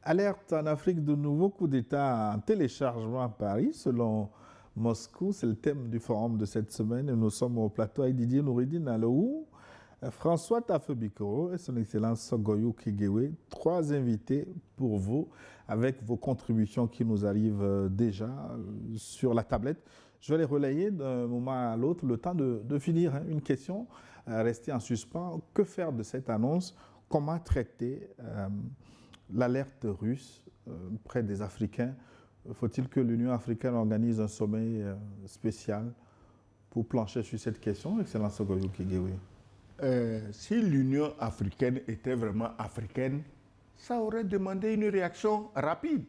Alerte en Afrique de nouveaux coups d'État en téléchargement à Paris, selon Moscou. C'est le thème du forum de cette semaine. Et nous sommes au plateau avec Didier Nouridine Alou, François Tafebikoro et son Excellence Sogoyou Kigewe. 3 invités pour vous avec vos contributions qui nous arrivent déjà sur la tablette. Je vais les relayer d'un moment à l'autre, le temps de finir. Une question restée en suspens. Que faire de cette annonce? Comment traiter l'alerte russe près des Africains? Faut-il que l'Union africaine organise un sommet spécial pour plancher sur cette question, Excellence Sogoyou Kigewe? Si l'Union africaine était vraiment africaine, ça aurait demandé une réaction rapide.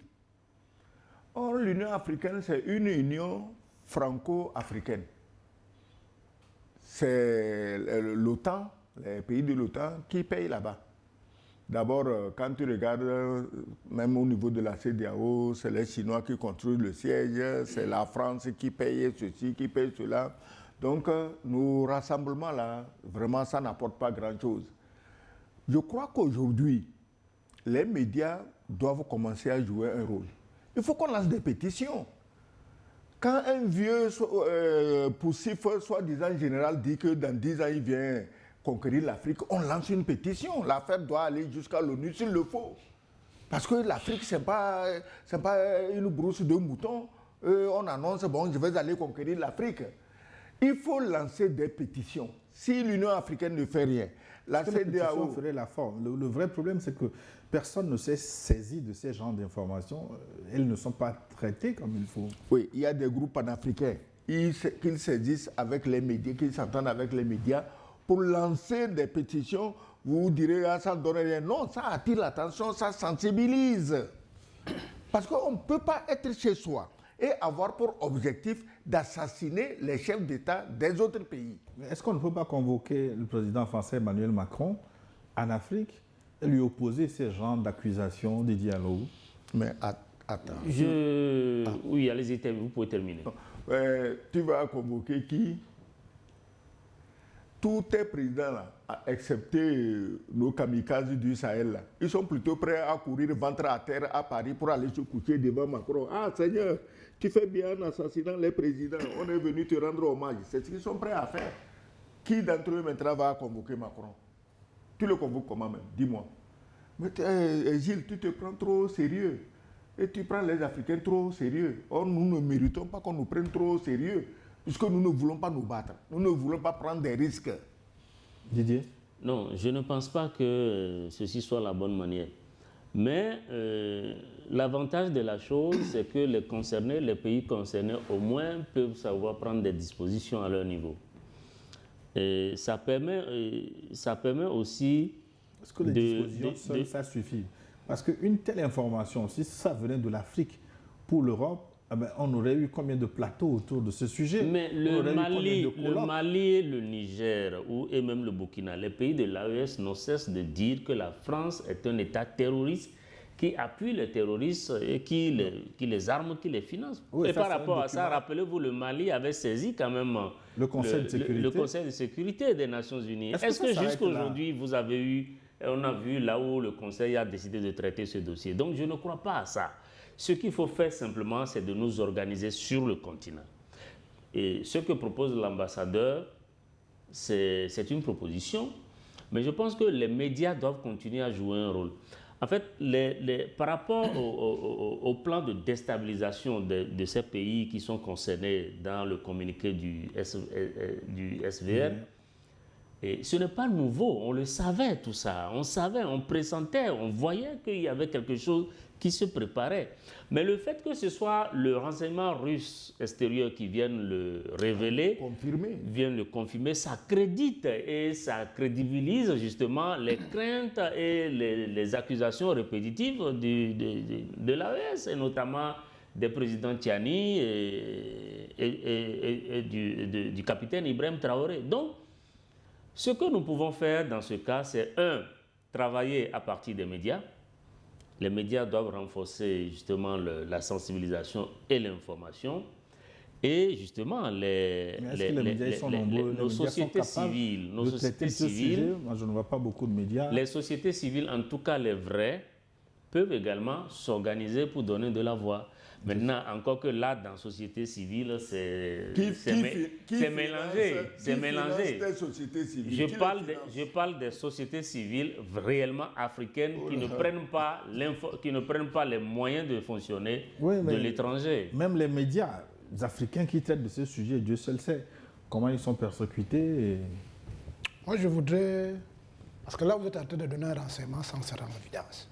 Or, l'Union africaine, c'est une union franco-africaine. C'est l'OTAN, les pays de l'OTAN qui payent là-bas. D'abord, quand tu regardes, même au niveau de la CEDEAO, c'est les Chinois qui construisent le siège, c'est la France qui paye ceci, qui paye cela. Donc, nos rassemblements-là, vraiment, ça n'apporte pas grand-chose. Je crois qu'aujourd'hui, les médias doivent commencer à jouer un rôle. Il faut qu'on lance des pétitions. Quand un vieux poussif, soi-disant général, dit que dans 10 ans, il vient conquérir l'Afrique, on lance une pétition. L'affaire doit aller jusqu'à l'ONU s'il le faut. Parce que l'Afrique, ce n'est pas une brousse de moutons. On annonce, bon, je vais aller conquérir l'Afrique. Il faut lancer des pétitions. Si l'Union africaine ne fait rien, la CEDEAO ferait la forme. Le vrai problème, c'est que personne ne s'est saisi de ces genres d'informations. Elles ne sont pas traitées comme il faut. Oui, il y a des groupes panafricains qu'ils saisissent avec les médias, qu'ils s'entendent avec les médias pour lancer des pétitions. Vous direz, ah, ça ne donne rien. Non, ça attire l'attention, ça sensibilise. Parce qu'on ne peut pas être chez soi et avoir pour objectif d'assassiner les chefs d'État des autres pays. Est-ce qu'on ne peut pas convoquer le président français Emmanuel Macron en Afrique et lui opposer ces genres d'accusations, des dialogues? Mais attends. Oui, allez-y, vous pouvez terminer. Tu vas convoquer qui? Tous tes présidents, là, excepté nos kamikazes du Sahel, là, ils sont plutôt prêts à courir ventre à terre à Paris pour aller se coucher devant Macron. Ah Seigneur, tu fais bien en assassinant les présidents, on est venu te rendre hommage. C'est ce qu'ils sont prêts à faire. Qui d'entre eux maintenant va convoquer Macron? Tu le convoques comment même? Dis-moi. Mais Gilles, tu te prends trop au sérieux. Et tu prends les Africains trop au sérieux. Or, nous ne méritons pas qu'on nous prenne trop au sérieux. Puisque nous ne voulons pas nous battre. Nous ne voulons pas prendre des risques. Didier? Non, je ne pense pas que ceci soit la bonne manière. Mais l'avantage de la chose, c'est que les pays concernés, au moins, peuvent savoir prendre des dispositions à leur niveau. Et ça permet aussi... Est-ce que les dispositions seules, ça suffit? Parce qu'une telle information, si ça venait de l'Afrique pour l'Europe, eh bien, on aurait eu combien de plateaux autour de ce sujet? Mais le Mali et le Niger, et même le Burkina, les pays de l'AES n'ont cesse de dire que la France est un État terroriste qui appuie les terroristes et qui les arme, qui les finance. Oui, et par rapport à ça, rappelez-vous, le Mali avait saisi quand même le Conseil de sécurité des Nations Unies. Est-ce que jusqu'à aujourd'hui, on a vu là où le Conseil a décidé de traiter ce dossier? Donc je ne crois pas à ça. Ce qu'il faut faire simplement, c'est de nous organiser sur le continent. Et ce que propose l'ambassadeur, c'est une proposition, mais je pense que les médias doivent continuer à jouer un rôle. En fait, par rapport au plan de déstabilisation de ces pays qui sont concernés dans le communiqué du SVR, et ce n'est pas nouveau, on le savait tout ça, on pressentait, on voyait qu'il y avait quelque chose qui se préparait. Mais le fait que ce soit le renseignement russe extérieur qui vienne le révéler, vienne le confirmer, ça crédite et ça crédibilise justement les craintes et les accusations répétitives de l'AES, et notamment des présidents Tiani et du capitaine Ibrahim Traoré. Donc, ce que nous pouvons faire dans ce cas, c'est travailler à partir des médias. Les médias doivent renforcer justement la sensibilisation et l'information. Et justement, nos sociétés civiles, moi je ne vois pas beaucoup de médias. Les sociétés civiles, en tout cas les vraies, peuvent également s'organiser pour donner de la voix. Maintenant, encore que là, dans la société civile, c'est mélangé. C'est mélangé. Je parle des sociétés civiles réellement africaines qui ne prennent pas les moyens de fonctionner de l'étranger. Même les médias africains qui traitent de ce sujet, Dieu seul sait comment ils sont persécutés. Moi, je voudrais... Parce que là, vous êtes en train de donner un renseignement sans se rendre en évidence.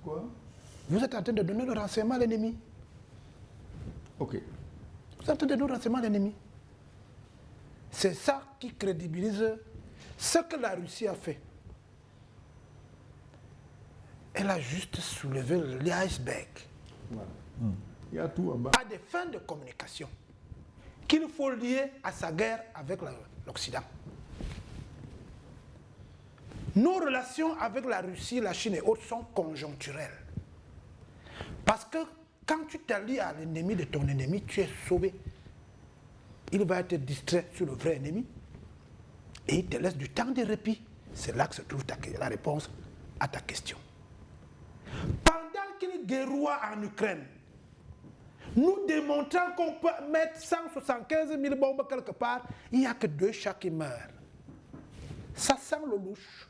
Quoi? Vous êtes en train de donner le renseignement à l'ennemi. Ok. Vous êtes en train de donner le renseignement à l'ennemi. C'est ça qui crédibilise ce que la Russie a fait. Elle a juste soulevé l'iceberg. Voilà. Il y a tout en bas. À des fins de communication qu'il faut lier à sa guerre avec l'Occident. Nos relations avec la Russie, la Chine et autres sont conjoncturelles. Parce que quand tu t'allies à l'ennemi de ton ennemi, tu es sauvé. Il va être distrait sur le vrai ennemi et il te laisse du temps de répit. C'est là que se trouve la réponse à ta question. Pendant qu'il guerroie en Ukraine, nous démontrant qu'on peut mettre 175 000 bombes quelque part, il n'y a que 2 chats qui meurent. Ça sent le louche.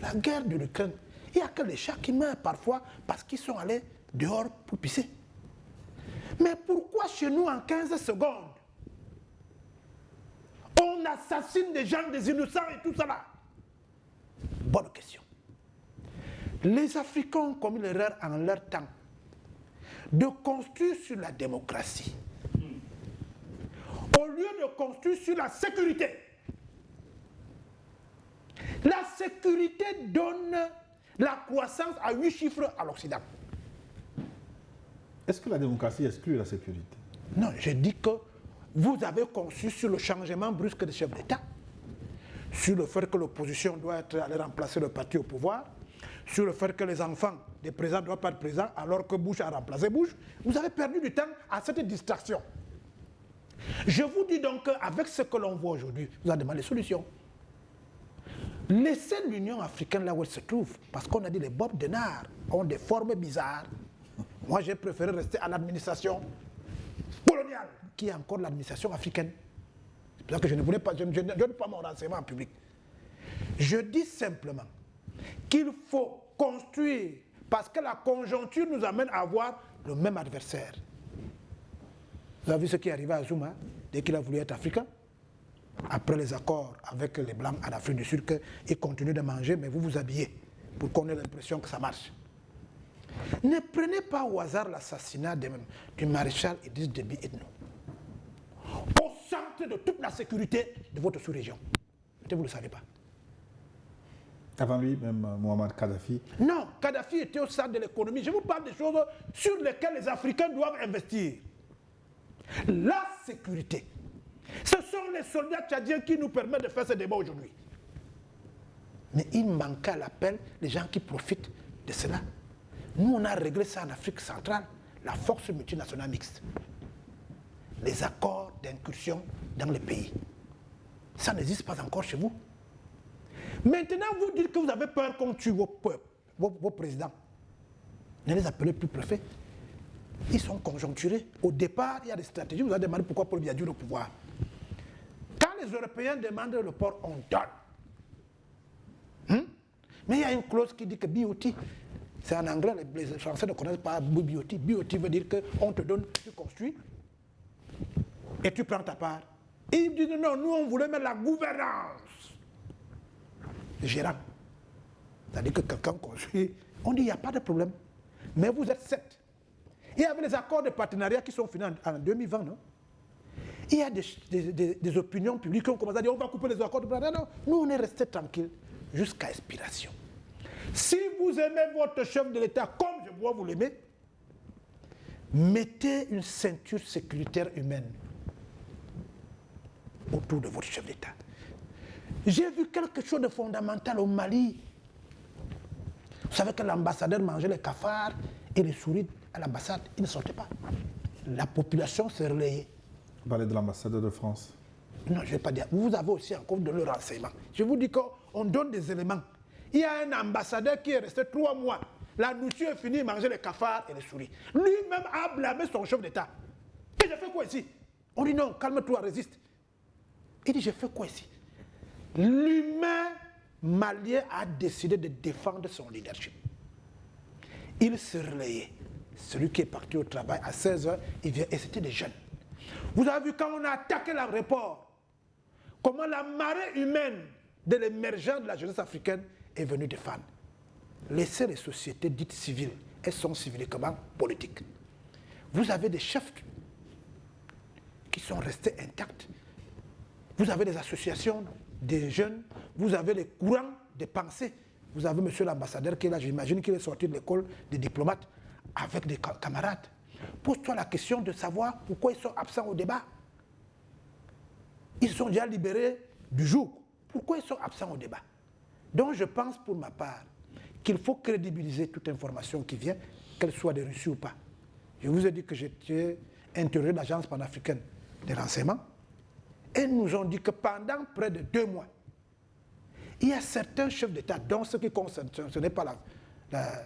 La guerre de l'Ukraine, il n'y a que les chats qui meurent parfois parce qu'ils sont allés dehors pour pisser. Mais pourquoi chez nous, en 15 secondes, on assassine des gens, des innocents et tout ça là? Bonne question. Les Africains ont commis l'erreur en leur temps de construire sur la démocratie au lieu de construire sur la sécurité. La sécurité donne la croissance à 8 chiffres à l'Occident. Est-ce que la démocratie exclut la sécurité? Non, je dis que vous avez conçu sur le changement brusque des chefs d'État, sur le fait que l'opposition doit aller remplacer le parti au pouvoir, sur le fait que les enfants des présidents ne doivent pas être présents alors que Bush a remplacé Bush. Vous avez perdu du temps à cette distraction. Je vous dis donc qu'avec ce que l'on voit aujourd'hui, vous avez demandé des solutions. Laissez l'Union africaine là où elle se trouve, parce qu'on a dit les Bob Denard ont des formes bizarres. Moi, j'ai préféré rester à l'administration coloniale, qui est encore l'administration africaine. C'est pour ça que je ne voulais pas, je ne donne pas mon renseignement en public. Je dis simplement qu'il faut construire, parce que la conjoncture nous amène à avoir le même adversaire. Vous avez vu ce qui est arrivé à Zuma, dès qu'il a voulu être africain? Après les accords avec les Blancs en Afrique du Sud, qu'ils continuent de manger, mais vous vous habillez pour qu'on ait l'impression que ça marche. Ne prenez pas au hasard l'assassinat du maréchal Idriss Déby Itno, au centre de toute la sécurité de votre sous-région. Peut-être vous ne le savez pas. Avant lui, même Mohamed Kadhafi. Non, Kadhafi était au centre de l'économie. Je vous parle des choses sur lesquelles les Africains doivent investir. La sécurité. Ce sont les soldats tchadiens qui nous permettent de faire ce débat aujourd'hui. Mais il manque à l'appel les gens qui profitent de cela. Nous, on a réglé ça en Afrique centrale, la force multinationale mixte. Les accords d'incursion dans les pays. Ça n'existe pas encore chez vous. Maintenant, vous dites que vous avez peur qu'on tue vos peuples, vos présidents. Ne les appelez plus préfets. Ils sont conjoncturés. Au départ, il y a des stratégies. Vous avez demandé pourquoi Paul Biya dure au pouvoir. Quand les Européens demandent le port, on donne. Mais il y a une clause qui dit que BOT, c'est en anglais, les Français ne connaissent pas BOT. BOT veut dire qu'on te donne, tu construis et tu prends ta part. Et ils disent non, nous on voulait mettre la gouvernance. Gérant. C'est-à-dire que quelqu'un construit, on dit il n'y a pas de problème. Mais vous êtes 7. Et avec les accords de partenariat qui sont finis en 2020, non? Il y a des opinions publiques qui ont commencé à dire on va couper les accords de partenariat. Non, nous on est restés tranquilles jusqu'à expiration. Si vous aimez votre chef de l'État comme je vois vous l'aimer, mettez une ceinture sécuritaire humaine autour de votre chef d'État. J'ai vu quelque chose de fondamental au Mali. Vous savez que l'ambassadeur mangeait les cafards et les souris à l'ambassade, ils ne sortaient pas. La population s'est relayée. Vous parlez de l'ambassadeur de France. Non, je ne vais pas dire. Vous avez aussi encore de le renseignement. Je vous dis qu'on donne des éléments. Il y a un ambassadeur qui est resté 3 mois. La nourriture est finie, il mangeait les cafards et les souris. Lui-même a blâmé son chef d'État. Et j'ai fait quoi ici? On dit non, calme-toi, résiste. Il dit, j'ai fait quoi ici? L'humain malien a décidé de défendre son leadership. Il se relayait. Celui qui est parti au travail à 16h, il vient, et c'était des jeunes. Vous avez vu quand on a attaqué l'aéroport, comment la marée humaine de l'émergence de la jeunesse africaine est venue défendre. Laissez les sociétés dites civiles, elles sont civilement politiques. Vous avez des chefs qui sont restés intacts. Vous avez des associations des jeunes, vous avez les courants de pensée. Vous avez monsieur l'ambassadeur qui est là, j'imagine qu'il est sorti de l'école des diplomates avec des camarades. Pose-toi la question de savoir pourquoi ils sont absents au débat. Ils sont déjà libérés du jour. Pourquoi ils sont absents au débat? Donc je pense pour ma part qu'il faut crédibiliser toute information qui vient, qu'elle soit de Russie ou pas. Je vous ai dit que j'étais interrogé de l'agence panafricaine des renseignements. Et ils nous ont dit que pendant près de 2 mois, il y a certains chefs d'État, dont ceux qui ne concernaient pas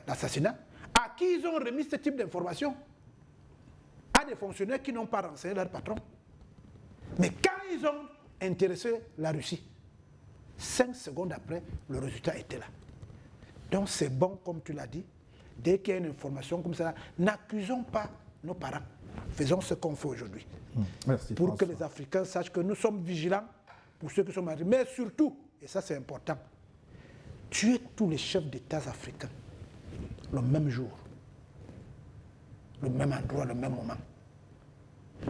l'assassinat, à qui ils ont remis ce type d'informations, à des fonctionnaires qui n'ont pas renseigné leur patron. Mais quand ils ont intéressé la Russie, 5 secondes après, le résultat était là. Donc c'est bon, comme tu l'as dit, dès qu'il y a une information comme ça, n'accusons pas nos parents. Faisons ce qu'on fait aujourd'hui. Merci, pour François. que les Africains sachent que nous sommes vigilants pour ceux qui sont mariés. Mais surtout, et ça c'est important, tuer tous les chefs d'État africains le même jour, le même endroit, le même moment.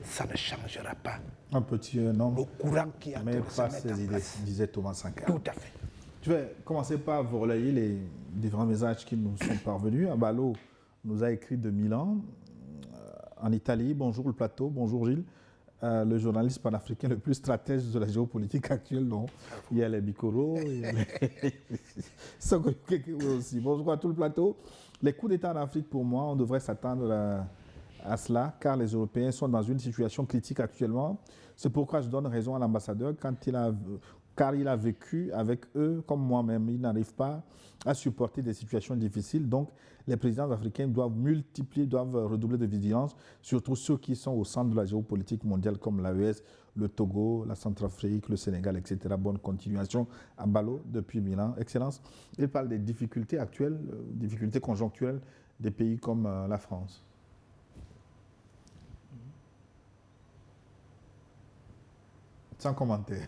Ça ne changera pas Un petit nombre, le courant qui a mais de se pas mettre ses en idées, place. disait Thomas Sankara. Tout à fait. Je vais commencer par vous relayer les différents messages qui nous sont parvenus. Abalo nous a écrit de Milan, en Italie. Bonjour le plateau, bonjour Gilles. Le journaliste panafricain le plus stratège de la géopolitique actuelle. Donc, il y a les Bikoro, il y a les Sokoyokeke aussi. Bonjour à tout le plateau. Les coups d'État en Afrique, pour moi, on devrait s'attendre à cela, car les Européens sont dans une situation critique actuellement. C'est pourquoi je donne raison à l'ambassadeur car il a vécu avec eux comme moi-même. Il n'arrive pas à supporter des situations difficiles. Donc, les présidents africains doivent redoubler de vigilance, surtout ceux qui sont au centre de la géopolitique mondiale comme l'AES, le Togo, la Centrafrique, le Sénégal, etc. Bonne continuation à Balo depuis Milan. Excellence. Il parle des difficultés actuelles, difficultés conjoncturelles des pays comme la France. Sans commentaire.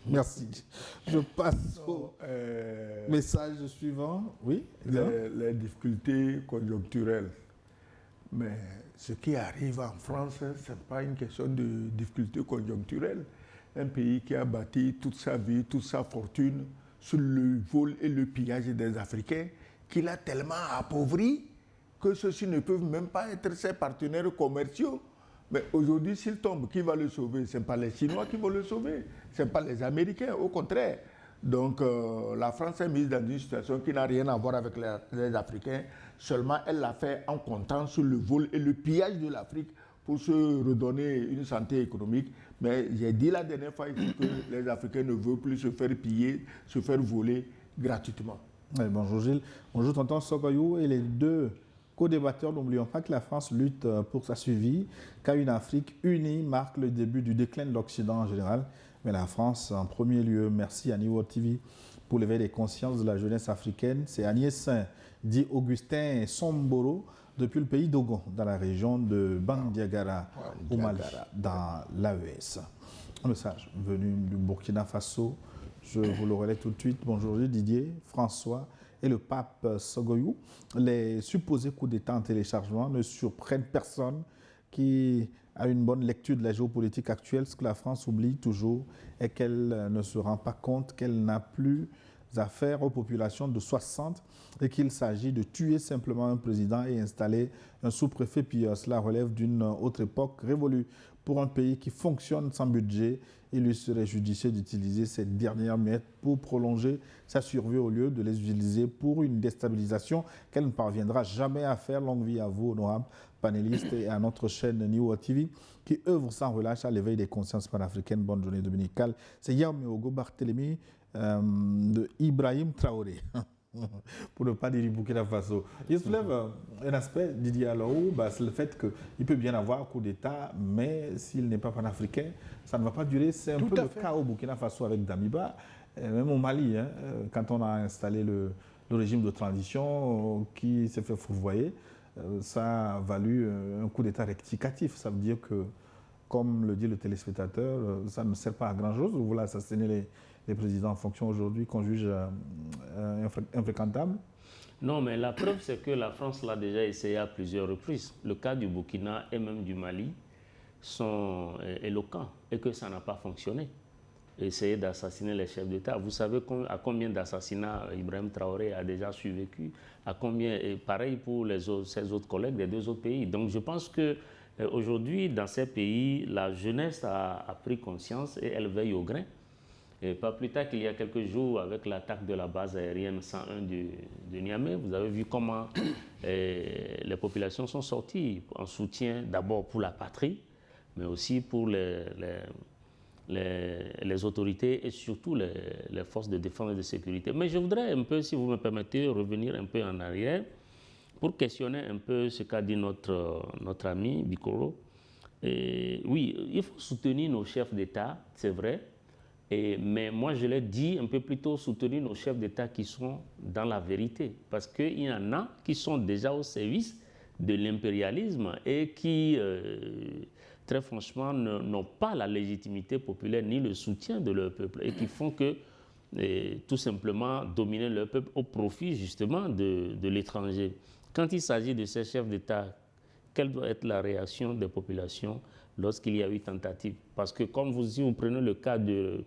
Merci. Je passe au message suivant. Oui, les difficultés conjoncturelles. Mais ce qui arrive en France, ce n'est pas une question de difficulté conjoncturelle. Un pays qui a bâti toute sa vie, toute sa fortune sur le vol et le pillage des Africains, qu'il a tellement appauvri que ceux-ci ne peuvent même pas être ses partenaires commerciaux. Mais aujourd'hui, s'il tombe, qui va le sauver? Ce n'est pas les Chinois qui vont le sauver, ce n'est pas les Américains, au contraire. Donc la France est mise dans une situation qui n'a rien à voir avec les Africains, seulement elle l'a fait en comptant sur le vol et le pillage de l'Afrique pour se redonner une santé économique. Mais j'ai dit la dernière fois ici que les Africains ne veulent plus se faire piller, se faire voler gratuitement. Oui, bonjour Gilles, bonjour tonton Sokoyou et les deux co-débatteurs. N'oublions pas que la France lutte pour sa survie, car une Afrique unie marque le début du déclin de l'Occident en général, mais la France en premier lieu. Merci à Niwo TV pour l'éveil des consciences de la jeunesse africaine. C'est Agnès Saint, dit Augustin Somboro, depuis le pays d'Ogon, dans la région de Bandiagara, au Mali, dans l'AES. Un message venu du Burkina Faso, je vous le relais tout de suite. Bonjour Didier, François et le pape Sogoyou. Les supposés coups d'État en téléchargement ne surprennent personne qui a une bonne lecture de la géopolitique actuelle. Ce que la France oublie toujours est qu'elle ne se rend pas compte qu'elle n'a plus affaire aux populations de 60 et qu'il s'agit de tuer simplement un président et installer un sous-préfet. Puis cela relève d'une autre époque révolue. Pour un pays qui fonctionne sans budget, il lui serait judicieux d'utiliser ces dernières miettes pour prolonger sa survie au lieu de les utiliser pour une déstabilisation qu'elle ne parviendra jamais à faire. Longue vie à vous, honorables panélistes, et à notre chaîne Niwo TV qui œuvre sans relâche à l'éveil des consciences panafricaines. Bonne journée dominicale. C'est Yaomeogo Barthélémy de Ibrahim Traoré, pour ne pas dire du Burkina Faso. Il soulève un aspect, Didier Alao, c'est le fait qu'il peut bien avoir un coup d'État, mais s'il n'est pas panafricain, ça ne va pas durer. C'est un peu le cas au Burkina Faso avec Damiba, même au Mali, quand on a installé le régime de transition qui s'est fait fourvoyer, ça a valu un coup d'État rectificatif. Ça veut dire que, comme le dit le téléspectateur, ça ne sert pas à grand-chose. Vous voulez assassiner les présidents en fonction aujourd'hui qu'on juge infréquentables. Non, mais la preuve, c'est que la France l'a déjà essayé à plusieurs reprises. Le cas du Burkina et même du Mali sont éloquents et que ça n'a pas fonctionné. Essayer d'assassiner les chefs d'État. Vous savez à combien d'assassinats Ibrahim Traoré a déjà survécu, à combien, et pareil pour ses autres collègues des deux autres pays. Donc je pense qu'aujourd'hui, dans ces pays, la jeunesse a pris conscience et elle veille au grain. Et pas plus tard qu'il y a quelques jours, avec l'attaque de la base aérienne 101 de Niamey, vous avez vu comment les populations sont sorties en soutien d'abord pour la patrie, mais aussi pour les autorités et surtout les forces de défense et de sécurité. Mais je voudrais un peu, si vous me permettez, revenir un peu en arrière pour questionner un peu ce qu'a dit notre ami Bikoro. Oui, il faut soutenir nos chefs d'État, c'est vrai, mais moi je l'ai dit un peu plus tôt, soutenir nos chefs d'État qui sont dans la vérité, parce qu'il y en a qui sont déjà au service de l'impérialisme et qui... très franchement, n'ont pas la légitimité populaire ni le soutien de leur peuple et qui font que, tout simplement, dominer leur peuple au profit, justement, de l'étranger. Quand il s'agit de ces chefs d'État, quelle doit être la réaction des populations lorsqu'il y a eu tentative? Parce que, si vous prenez le cas de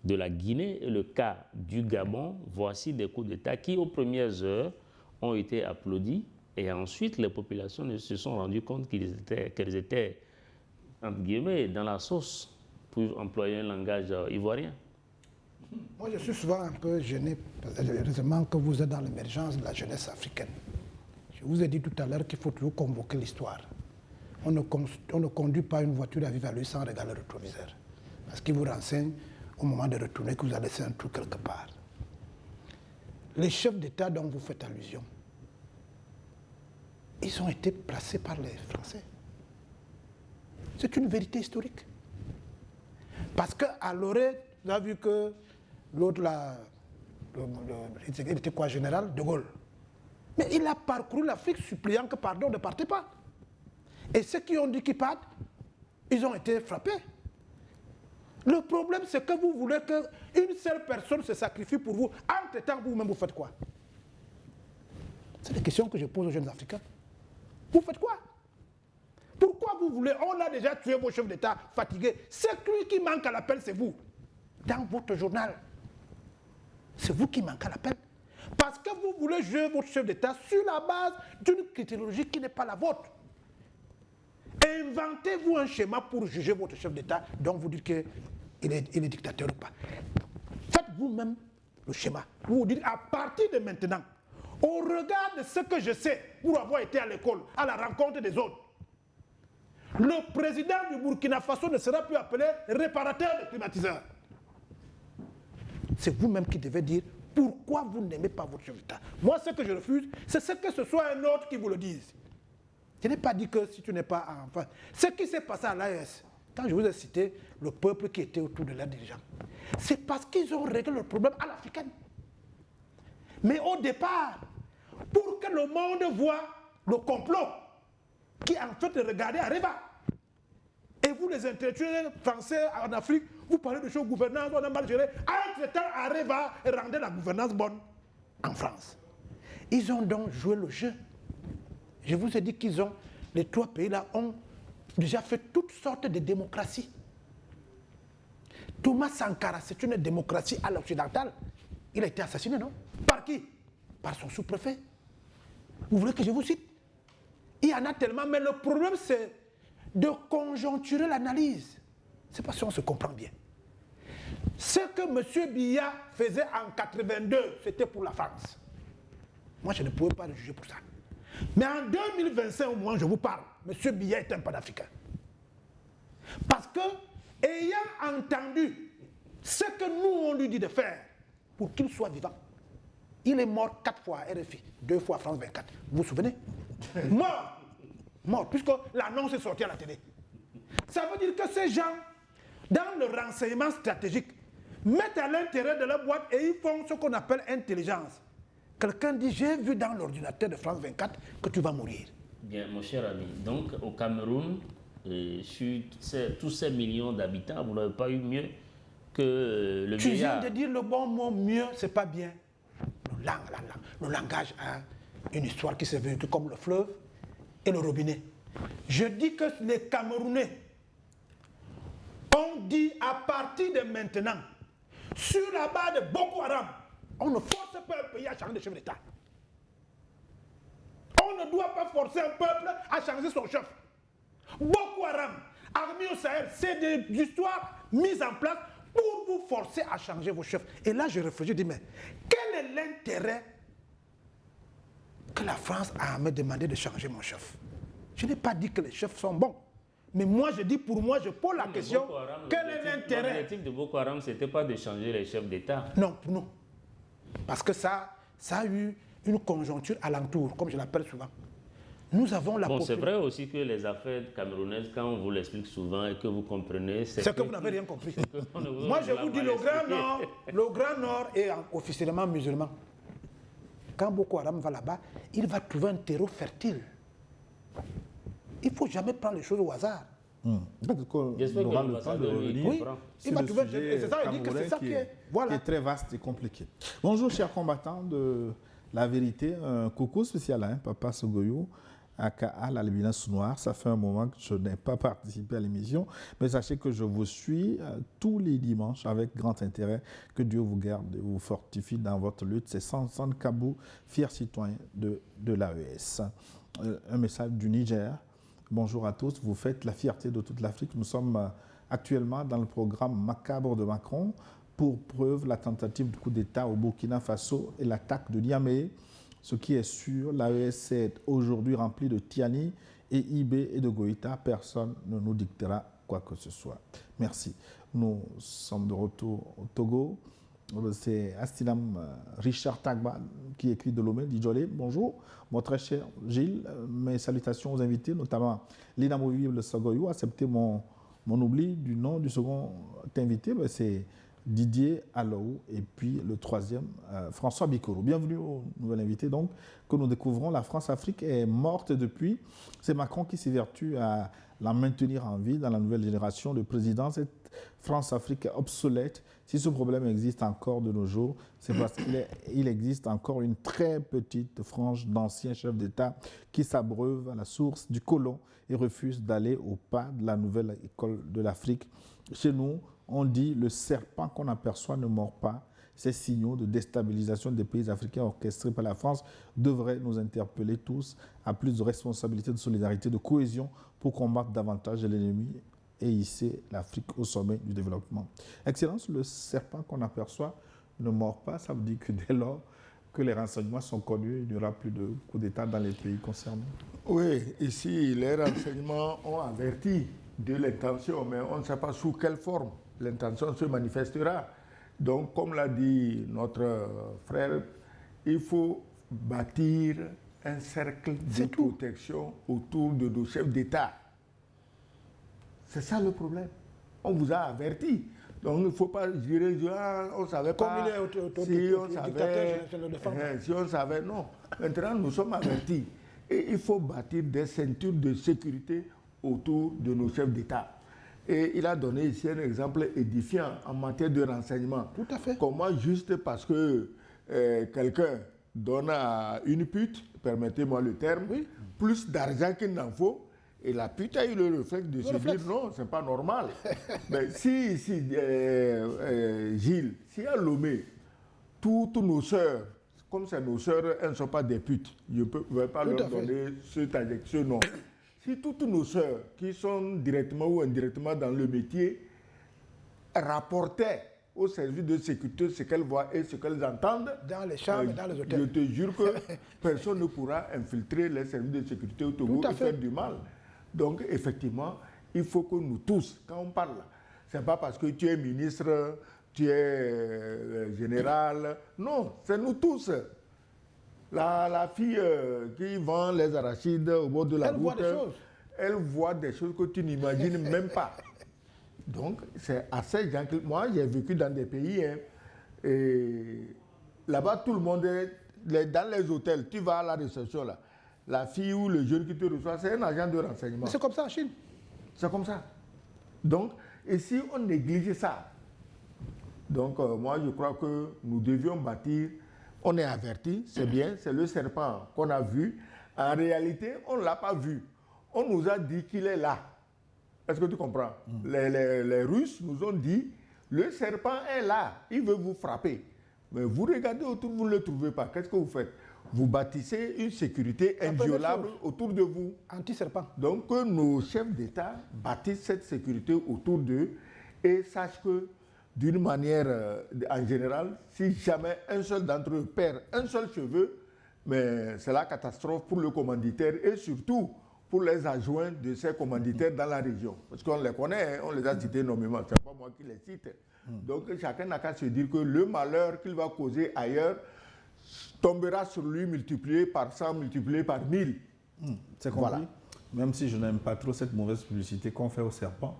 la Guinée et le cas du Gabon, voici des coups d'État qui, aux premières heures, ont été applaudis et ensuite, les populations se sont rendues compte qu'elles étaient entre guillemets, dans la sauce, pour employer un langage ivoirien. Moi, je suis souvent un peu gêné, heureusement que vous êtes dans l'émergence de la jeunesse africaine. Je vous ai dit tout à l'heure qu'il faut toujours convoquer l'histoire. On ne conduit pas une voiture à vive allure sans regarder le rétroviseur. Parce qu'il vous renseigne au moment de retourner que vous avez laissé un truc quelque part. Les chefs d'État dont vous faites allusion, ils ont été placés par les Français. C'est une vérité historique. Parce qu'à Loré, vous avez vu que l'autre, il était quoi, général de Gaulle. Mais il a parcouru l'Afrique suppliant que pardon ne partez pas. Et ceux qui ont dit qu'ils partent, ils ont été frappés. Le problème, c'est que vous voulez qu'une seule personne se sacrifie pour vous. Entre-temps, vous-même, vous faites quoi? C'est des questions que je pose aux jeunes Africains. Vous faites quoi? Pourquoi vous voulez? On a déjà tué vos chefs d'État fatigués. C'est lui qui manque à l'appel, c'est vous. Dans votre journal, c'est vous qui manquez à l'appel. Parce que vous voulez juger votre chef d'État sur la base d'une critérologie qui n'est pas la vôtre. Inventez-vous un schéma pour juger votre chef d'État dont vous dites qu'il est dictateur ou pas. Faites vous-même le schéma. Vous vous dites à partir de maintenant, au regard de ce que je sais pour avoir été à l'école, à la rencontre des autres, le président du Burkina Faso ne sera plus appelé réparateur de climatiseurs. C'est vous-même qui devez dire pourquoi vous n'aimez pas votre chef d'État. Moi, ce que je refuse, c'est que ce soit un autre qui vous le dise. Je n'ai pas dit que si tu n'es pas en face. Ce qui s'est passé à l'AES, quand je vous ai cité le peuple qui était autour de leurs dirigeants, c'est parce qu'ils ont réglé le problème à l'africaine. Mais au départ, pour que le monde voit le complot, qui en fait regardez Areva. Et vous, les intellectuels français en Afrique, vous parlez de choses gouvernance, on a mal géré. Entre-temps, Areva rendait la gouvernance bonne en France. Ils ont donc joué le jeu. Je vous ai dit les trois pays-là ont déjà fait toutes sortes de démocraties. Thomas Sankara, c'est une démocratie à l'occidentale. Il a été assassiné, non? Par qui? Par son sous-préfet. Vous voulez que je vous cite? Il y en a tellement, mais le problème c'est de conjoncturer l'analyse. C'est pas si on se comprend bien. Ce que M. Biya faisait en 82, c'était pour la France. Moi, je ne pouvais pas le juger pour ça. Mais en 2025, au moment où je vous parle, M. Biya est un panafricain. Parce que, ayant entendu ce que nous, on lui dit de faire, pour qu'il soit vivant. Il est mort 4 fois à RFI, 2 fois à France 24. Vous vous souvenez? Mort. Mort, puisque l'annonce est sortie à la télé. Ça veut dire que ces gens, dans le renseignement stratégique, mettent à l'intérieur de la boîte et ils font ce qu'on appelle intelligence. Quelqu'un dit, j'ai vu dans l'ordinateur de France 24 que tu vas mourir. Bien, mon cher ami, donc au Cameroun, sur tous ces millions d'habitants, vous n'avez pas eu mieux que le Tu vieillard. viens de dire le bon mot, mieux, c'est pas bien. Le langage a une histoire qui s'est vécue comme le fleuve et le robinet. Je dis que les Camerounais ont dit à partir de maintenant, sur la base de Boko Haram, on ne force pas un pays à changer de chef d'État. On ne doit pas forcer un peuple à changer son chef. Boko Haram, armée au Sahel, c'est des histoires mises en place pour vous forcer à changer vos chefs. Et là, je réfléchis, je dis, mais quel est l'intérêt que la France a à me demander de changer mon chef? Je n'ai pas dit que les chefs sont bons. Mais moi, je dis pour moi, je pose la question, quel est l'intérêt? L'objectif de Boko Haram, ce n'était pas de changer les chefs d'État. Non, non. Parce que ça a eu une conjoncture alentour, comme je l'appelle souvent. Nous avons la Bon, c'est vrai aussi que les affaires camerounaises, quand on vous l'explique souvent et que vous comprenez, c'est que vous n'avez rien compris. Moi, je vous dis, le Grand Nord est officiellement musulman. Quand Boko Haram va là-bas, il va trouver un terreau fertile. Il ne faut jamais prendre les choses au hasard. J'espère que l'ambassadeur lui comprend. Il va trouver un terreau. Et c'est ça, il dit que c'est ça qui est... Voilà. Qui est très vaste et compliqué. Bonjour, chers combattants de la vérité. Un coucou spécial à Papa Sogoyou, aka l'albinos noir. Ça fait un moment que je n'ai pas participé à l'émission, mais sachez que je vous suis tous les dimanches avec grand intérêt. Que Dieu vous garde et vous fortifie dans votre lutte. C'est Sanson Kabou, fier citoyen de l'AES. Un message du Niger. Bonjour à tous, vous faites la fierté de toute l'Afrique. Nous sommes actuellement dans le programme macabre de Macron. Pour preuve, la tentative de coup d'État au Burkina Faso et l'attaque de Niamey. Ce qui est sûr, l'AES est aujourd'hui remplie de Tiani et IB et de Goïta. Personne ne nous dictera quoi que ce soit. Merci. Nous sommes de retour au Togo. C'est Astinam Richard Tagba qui écrit de Lomé, dit Jolé. Bonjour, mon très cher Gilles. Mes salutations aux invités, notamment l'inamovible Sogoyou. Acceptez mon oubli du nom du second invité, c'est Didier Alou, et puis le troisième, François Bikoro. Bienvenue au nouvel invité, donc, que nous découvrons. La France-Afrique est morte depuis. C'est Macron qui s'évertue à la maintenir en vie dans la nouvelle génération de présidents. Cette France-Afrique est obsolète. Si ce problème existe encore de nos jours, c'est parce qu'il existe encore une très petite frange d'anciens chefs d'État qui s'abreuvent à la source du colon et refusent d'aller au pas de la nouvelle école de l'Afrique. Chez nous, on dit le serpent qu'on aperçoit ne mord pas. Ces signaux de déstabilisation des pays africains orchestrés par la France devraient nous interpeller tous à plus de responsabilité, de solidarité, de cohésion pour combattre davantage l'ennemi et hisser l'Afrique au sommet du développement. Excellence, le serpent qu'on aperçoit ne mord pas. Ça veut dire que dès lors que les renseignements sont connus, il n'y aura plus de coup d'État dans les pays concernés. Oui, ici, les renseignements ont averti de l'intention, mais on ne sait pas sous quelle forme l'intention se manifestera. Donc, comme l'a dit notre frère, il faut bâtir un cercle de protection autour de nos chefs d'État. C'est ça le problème. On vous a averti. Donc, il ne faut pas dire, on ne savait pas. Si on savait, non. Maintenant, nous sommes avertis. Et il faut bâtir des ceintures de sécurité autour de nos chefs d'État. Et il a donné ici un exemple édifiant en matière de renseignement. Tout à fait. Comment juste parce que quelqu'un donne à une pute, permettez-moi le terme, plus d'argent qu'il n'en faut, et la pute a eu le réflexe de se dire non, c'est pas normal. Mais si Gilles, si à Lomé, toutes nos sœurs, comme c'est nos sœurs, elles ne sont pas des putes, je ne vais pas leur donner ce nom. Si toutes nos sœurs, qui sont directement ou indirectement dans le métier, rapportaient au service de sécurité ce qu'elles voient et ce qu'elles entendent, dans les chambres et dans les hôtels, je te jure que personne ne pourra infiltrer les services de sécurité au Togo et faire du mal. Donc, effectivement, il faut que nous tous, quand on parle, ce n'est pas parce que tu es ministre tu es général. Non, c'est nous tous. La fille qui vend les arachides au bord de la route, elle voit des choses que tu n'imagines même pas. Donc, c'est à ces gens que... Moi, j'ai vécu dans des pays, hein, et là-bas, tout le monde est... Dans les hôtels, tu vas à la réception, là, la fille ou le jeune qui te reçoit, c'est un agent de renseignement. C'est comme ça en Chine. C'est comme ça. Donc, et si on néglige ça, donc moi, je crois que nous devions bâtir... On est averti, c'est bien, c'est le serpent qu'on a vu. En réalité, on ne l'a pas vu. On nous a dit qu'il est là. Est-ce que tu comprends? Les Russes nous ont dit, le serpent est là, il veut vous frapper. Mais vous regardez autour, vous ne le trouvez pas. Qu'est-ce que vous faites? Vous bâtissez une sécurité inviolable autour de vous. Anti-serpent. Donc que nos chefs d'État bâtissent cette sécurité autour d'eux et sachent que d'une manière, en général, si jamais un seul d'entre eux perd un seul cheveu, mais c'est la catastrophe pour le commanditaire et surtout pour les adjoints de ces commanditaires dans la région. Parce qu'on les connaît, hein, on les a cités nommément, ce n'est pas moi qui les cite. Donc chacun n'a qu'à se dire que le malheur qu'il va causer ailleurs tombera sur lui multiplié par 100, multiplié par 1000. C'est compris. Voilà. Même si je n'aime pas trop cette mauvaise publicité qu'on fait au serpent.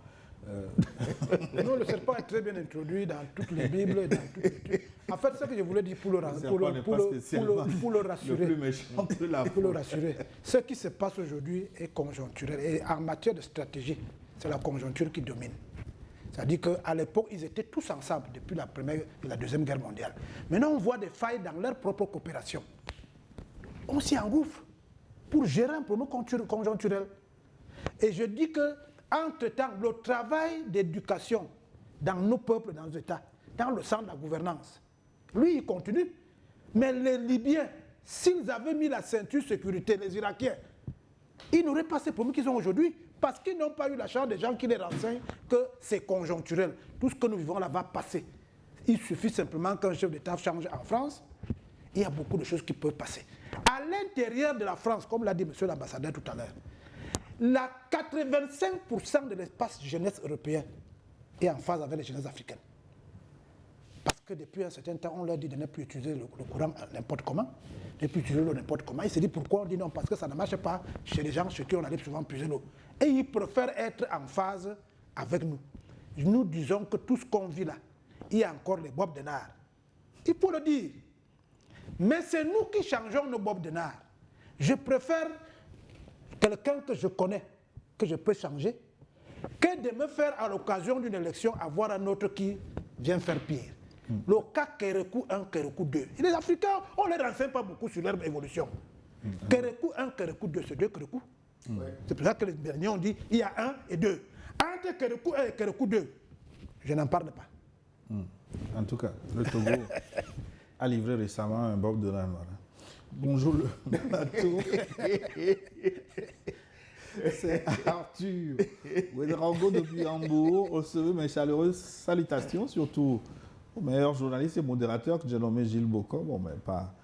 Non, le serpent est très bien introduit dans toutes les Bibles. En fait, ce que je voulais dire pour le rassurer. Le plus méchant de la pour le rassurer. Ce qui se passe aujourd'hui est conjoncturel. Et en matière de stratégie, c'est la conjoncture qui domine. C'est-à-dire qu'à l'époque, ils étaient tous ensemble depuis la Première et la Deuxième Guerre mondiale. Maintenant, on voit des failles dans leur propre coopération. On s'y engouffre pour gérer un problème conjoncturel. Et je dis que entre-temps, le travail d'éducation dans nos peuples, dans nos États, dans le sens de la gouvernance, lui, il continue. Mais les Libyens, s'ils avaient mis la ceinture sécurité, les Irakiens, ils n'auraient pas ces problèmes qu'ils ont aujourd'hui parce qu'ils n'ont pas eu la chance des gens qui les renseignent que c'est conjoncturel. Tout ce que nous vivons là va passer. Il suffit simplement qu'un chef d'État change en France, il y a beaucoup de choses qui peuvent passer. À l'intérieur de la France, comme l'a dit M. l'ambassadeur tout à l'heure, 85% de l'espace jeunesse européen est en phase avec les jeunesses africaines. Parce que depuis un certain temps, on leur dit de ne plus utiliser le courant n'importe comment, de ne plus utiliser l'eau n'importe comment. Ils se disent pourquoi? On dit non, parce que ça ne marche pas chez les gens chez qui on arrive souvent puiser l'eau. Et ils préfèrent être en phase avec nous. Nous disons que tout ce qu'on vit là, il y a encore les bobs de nard. Il faut le dire. Mais c'est nous qui changeons nos bobs de nard. Je préfère quelqu'un que je connais, que je peux changer, que de me faire à l'occasion d'une élection avoir un autre qui vient faire pire. Le cas Kérékou 1, Kérékou 2. Et les Africains, on ne les renseigne pas beaucoup sur leur évolution. Kérékou 1, Kérékou 2, c'est deux Kérékou. C'est pour ça que les derniers ont dit il y a 1 et 2. Entre Kérékou 1 et Kérékou 2, je n'en parle pas. En tout cas, le Togo a livré récemment un bob de la mort. Bonjour le plateau. C'est Arthur Ouedraogo depuis Hambourg. Recevez mes chaleureuses salutations, surtout au meilleur journaliste et modérateur que j'ai nommé Gilles Bocco. Bon, mais pas.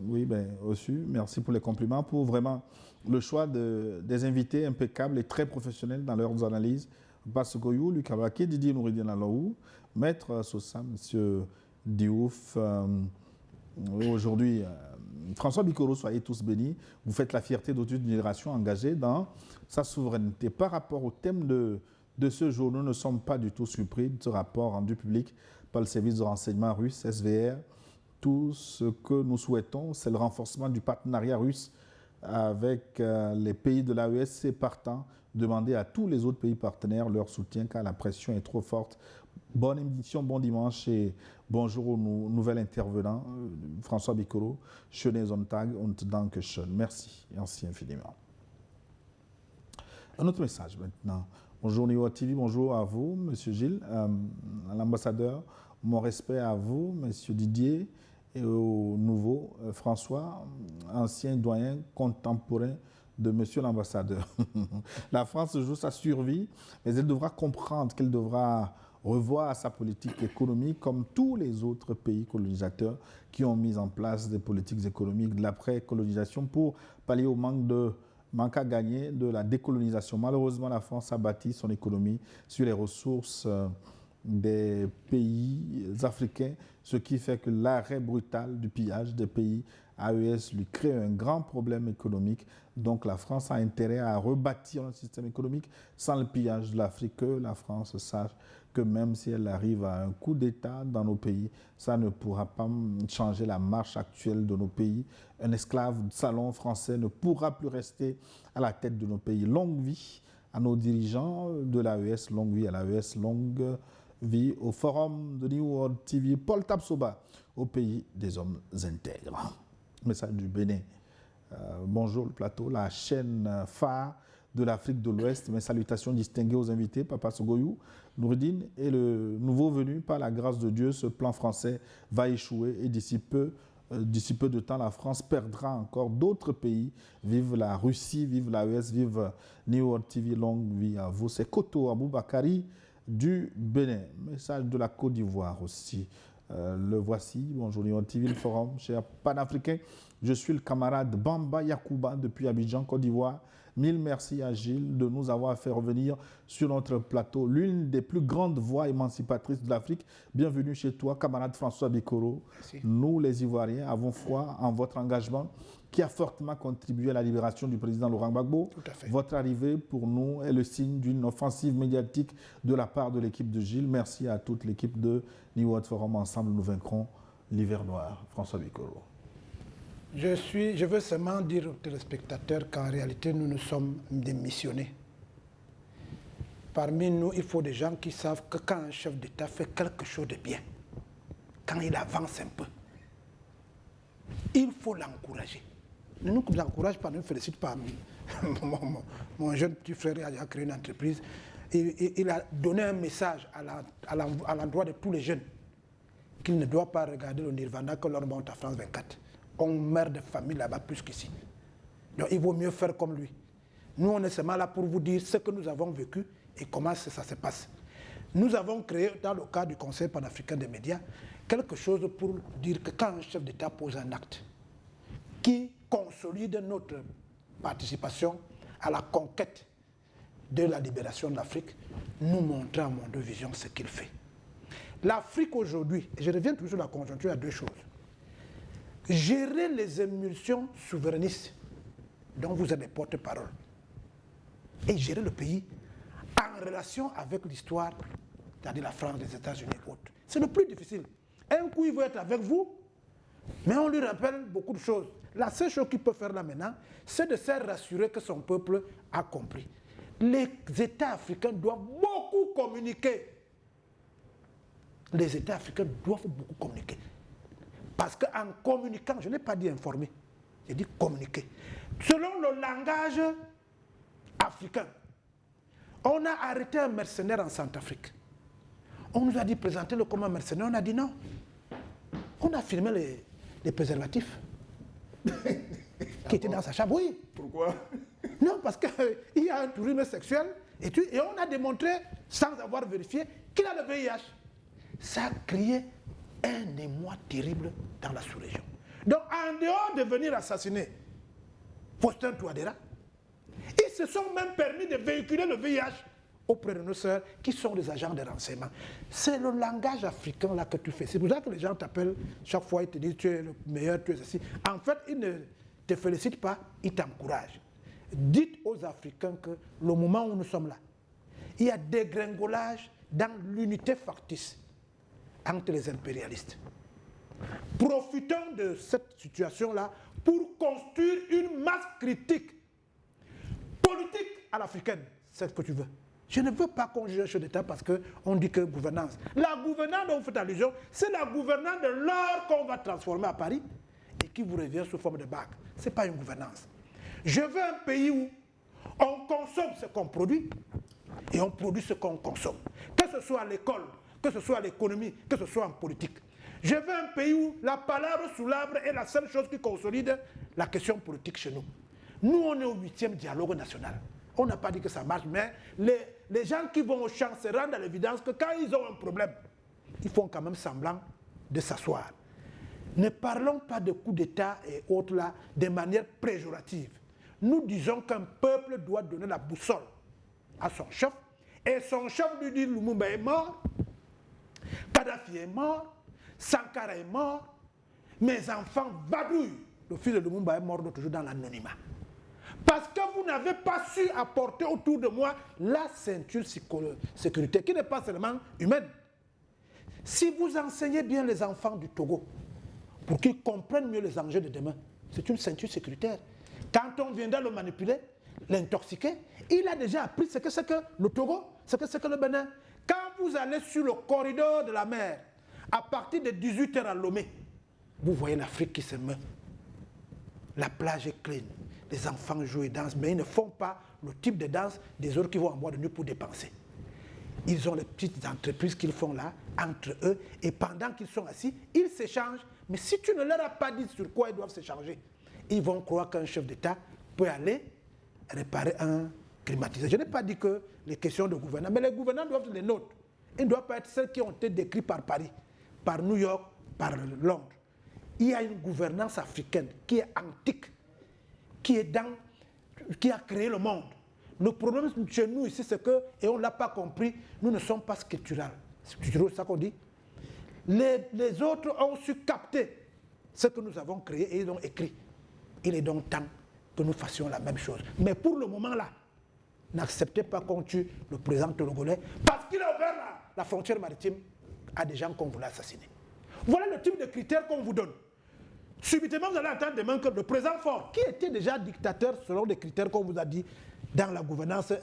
Oui, bien, reçu. Merci pour les compliments, pour vraiment le choix des invités impeccables et très professionnels dans leurs analyses. Basse Goyou, Luc Abake, Didier Nouridien Lalaou, Maître Sosa, M. Diouf. Aujourd'hui, François Bikoro, soyez tous bénis. Vous faites la fierté d'autres générations engagées dans sa souveraineté. Par rapport au thème de ce jour, nous ne sommes pas du tout surpris de ce rapport rendu public par le service de renseignement russe, SVR. Tout ce que nous souhaitons, c'est le renforcement du partenariat russe avec les pays de l'AES et partant, demander à tous les autres pays partenaires leur soutien car la pression est trop forte. Bonne émission, bon dimanche et bonjour au nouvel intervenant, François Bikoro. Schöne Sonntag und Dankeschön. Merci infiniment. Un autre message maintenant. Bonjour Niwa TV, bonjour à vous, Monsieur Gilles, à l'ambassadeur. Mon respect à vous, Monsieur Didier, et au nouveau François, ancien doyen contemporain de Monsieur l'ambassadeur. La France joue sa survie, mais elle devra comprendre qu'elle devra revoir sa politique économique comme tous les autres pays colonisateurs qui ont mis en place des politiques économiques de l'après-colonisation pour pallier au manque à gagner de la décolonisation. Malheureusement, la France a bâti son économie sur les ressources des pays africains, ce qui fait que l'arrêt brutal du pillage des pays AES lui crée un grand problème économique. Donc la France a intérêt à rebâtir un système économique sans le pillage de l'Afrique, que la France sache que même si elle arrive à un coup d'État dans nos pays, ça ne pourra pas changer la marche actuelle de nos pays. Un esclave de salon français ne pourra plus rester à la tête de nos pays. Longue vie à nos dirigeants de l'AES, longue vie à l'AES, longue vie au forum de New World TV. Paul Tapsoba, au pays des hommes intègres. Message du Bénin. Bonjour le plateau, la chaîne phare de l'Afrique de l'Ouest. Mes salutations distinguées aux invités, Papa Sogoyou, Noureddine et le nouveau venu. Par la grâce de Dieu, ce plan français va échouer et d'ici peu de temps, la France perdra encore d'autres pays. Vive la Russie, vive l'AES, vive New World TV, longue vie à vous. C'est Koto Aboubakari du Bénin. Message de la Côte d'Ivoire aussi. Le voici. Bonjour New World TV, le forum, cher panafricain. Je suis le camarade Bamba Yakouba depuis Abidjan, Côte d'Ivoire. Mille merci à Gilles de nous avoir fait revenir sur notre plateau, l'une des plus grandes voix émancipatrices de l'Afrique. Bienvenue chez toi, camarade François Bikoro. Merci. Nous, les Ivoiriens, avons foi en votre engagement qui a fortement contribué à la libération du président Laurent Gbagbo. Tout à fait. Votre arrivée, pour nous, est le signe d'une offensive médiatique de la part de l'équipe de Gilles. Merci à toute l'équipe de New World Forum. Ensemble, nous vaincrons l'hiver noir. François Bikoro. Je veux seulement dire aux téléspectateurs qu'en réalité, nous sommes démissionnés. Parmi nous, il faut des gens qui savent que quand un chef d'État fait quelque chose de bien, quand il avance un peu, il faut l'encourager. Ne nous encourage pas, ne nous félicite pas. Mon jeune petit frère a créé une entreprise. Il a donné un message à l'endroit de tous les jeunes qu'ils ne doivent pas regarder le Nirvana que leur monte à France 24. On meurt de famille là-bas plus qu'ici. Donc il vaut mieux faire comme lui. Nous, on est seulement là pour vous dire ce que nous avons vécu et comment ça se passe. Nous avons créé, dans le cadre du Conseil panafricain des médias, quelque chose pour dire que quand un chef d'État pose un acte qui consolide notre participation à la conquête de la libération de l'Afrique, nous montrons à Monde Vision ce qu'il fait. L'Afrique aujourd'hui, et je reviens toujours sur la conjoncture, il y a deux choses. Gérer les émulsions souverainistes dont vous êtes les porte-parole et gérer le pays en relation avec l'histoire, c'est-à-dire la France, les États-Unis et autres. C'est le plus difficile. Un coup, il veut être avec vous, mais on lui rappelle beaucoup de choses. La seule chose qu'il peut faire là maintenant, c'est de se rassurer que son peuple a compris. Les États africains doivent beaucoup communiquer. Les États africains doivent beaucoup communiquer. Parce qu'en communiquant, je n'ai pas dit informer, j'ai dit communiquer. Selon le langage africain, on a arrêté un mercenaire en Centrafrique. On nous a dit présenter-le comme un mercenaire, on a dit non. On a filmé les préservatifs qui étaient dans sa chambre. Oui. Pourquoi? Non, parce qu'il y a un tourisme sexuel et on a démontré, sans avoir vérifié, qu'il a le VIH. Ça a créé un émoi terrible dans la sous-région. Donc, en dehors de venir assassiner Faustin Touadéra, ils se sont même permis de véhiculer le VIH auprès de nos sœurs qui sont des agents de renseignement. C'est le langage africain là que tu fais. C'est pour ça que les gens t'appellent chaque fois, ils te disent tu es le meilleur, tu es ceci. En fait, ils ne te félicitent pas, ils t'encouragent. Dites aux Africains que le moment où nous sommes là, il y a dégringolage dans l'unité factice entre les impérialistes. Profitons de cette situation-là pour construire une masse critique, politique à l'africaine, c'est ce que tu veux. Je ne veux pas qu'on juge un chef d'État parce qu'on dit que gouvernance. La gouvernance dont vous faites allusion, c'est la gouvernance de l'or qu'on va transformer à Paris et qui vous revient sous forme de bague. Ce n'est pas une gouvernance. Je veux un pays où on consomme ce qu'on produit et on produit ce qu'on consomme. Que ce soit à l'école, que ce soit à l'économie, que ce soit en politique. Je veux un pays où la palabra sous l'arbre est la seule chose qui consolide la question politique chez nous. Nous, on est au 8e dialogue national. On n'a pas dit que ça marche, mais les gens qui vont au champ se rendent à l'évidence que quand ils ont un problème, ils font quand même semblant de s'asseoir. Ne parlons pas de coups d'État et autres là de manière péjorative. Nous disons qu'un peuple doit donner la boussole à son chef, et son chef lui dit Lumumba est mort, Kadhafi est mort, Sankara est mort, mes enfants vadouillent. Le fils de Lumumba est mort toujours dans l'anonymat. Parce que vous n'avez pas su apporter autour de moi la ceinture sécurité, qui n'est pas seulement humaine. Si vous enseignez bien les enfants du Togo, pour qu'ils comprennent mieux les enjeux de demain, c'est une ceinture sécuritaire. Quand on viendra le manipuler, l'intoxiquer, il a déjà appris ce que c'est que le Togo, ce que c'est que le Bénin. Quand vous allez sur le corridor de la mer, à partir de 18h à Lomé, vous voyez l'Afrique qui se meut. La plage est clean. Les enfants jouent et dansent, mais ils ne font pas le type de danse des autres qui vont en boîte de nuit pour dépenser. Ils ont les petites entreprises qu'ils font là, entre eux, et pendant qu'ils sont assis, ils s'échangent. Mais si tu ne leur as pas dit sur quoi ils doivent s'échanger, ils vont croire qu'un chef d'État peut aller réparer un climatiseur. Je n'ai pas dit que les questions de gouvernance, mais les gouvernants doivent être les nôtres. Ils ne doivent pas être celles qui ont été décrites par Paris, par New York, par Londres. Il y a une gouvernance africaine qui est antique, qui a créé le monde. Le problème chez nous ici, c'est que, et on ne l'a pas compris, nous ne sommes pas scripturaux. C'est ça qu'on dit. Les autres ont su capter ce que nous avons créé et ils ont écrit. Il est donc temps que nous fassions la même chose. Mais pour le moment là, n'acceptez pas qu'on tue le président togolais parce qu'il a ouvert la frontière maritime à des gens qu'on voulait assassiner. Voilà le type de critères qu'on vous donne. Subitement, vous allez entendre demain que le président Faure, qui était déjà dictateur selon les critères qu'on vous a dit dans la gouvernance